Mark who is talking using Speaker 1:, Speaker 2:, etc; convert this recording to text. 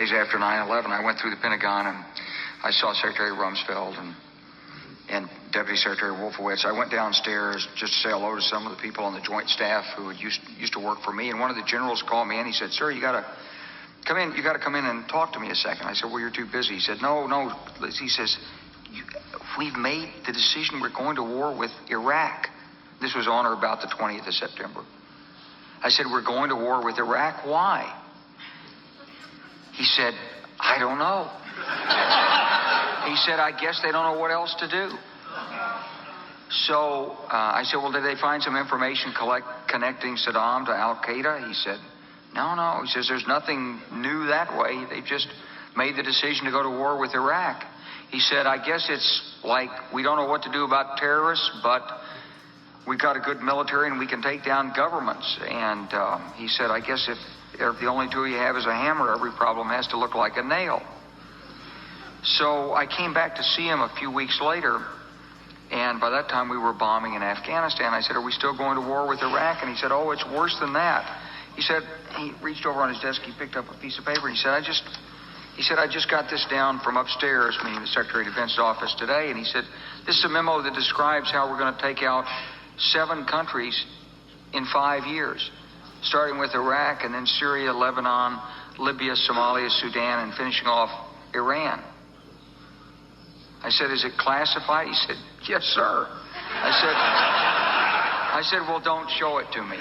Speaker 1: Days after 9/11, I went through the Pentagon and I saw Secretary Rumsfeld and Deputy Secretary Wolfowitz. I went downstairs just to say hello to some of the people on the Joint Staff who used to work for me. And one of the generals called me in. He said, "Sir, you got to come in. You got to come in and talk to me a second." I said, "Well, you're too busy." He said, "No." He says, "We've made the decision. We're going to war with Iraq." This was on or about the 20th of September. I said, "We're going to war with Iraq. Why?" He said, "I don't know." He said, "I guess they don't know what else to do." So I said, "Well, did they find some information connecting Saddam to Al-Qaeda?" He said, No. He says, "There's nothing new that way. They've just made the decision to go to war with Iraq." He said, "I guess it's like we don't know what to do about terrorists, but we've got a good military and we can take down governments." And he said, "I guess if the only tool you have is a hammer, every problem has to look like a nail." So I came back to see him a few weeks later, and by that time we were bombing in Afghanistan. I said, "Are we still going to war with Iraq?" And he said, "Oh, it's worse than that." He said, he reached over on his desk, he picked up a piece of paper, and he said, I just got this down from upstairs, meaning the Secretary of Defense's office today, and he said, "This is a memo that describes how we're going to take out 7 countries in 5 years, starting with Iraq and then Syria, Lebanon, Libya, Somalia, Sudan, and finishing off Iran." I said, "Is it classified?" He said, "Yes, sir." I said, "Well, don't show it to me."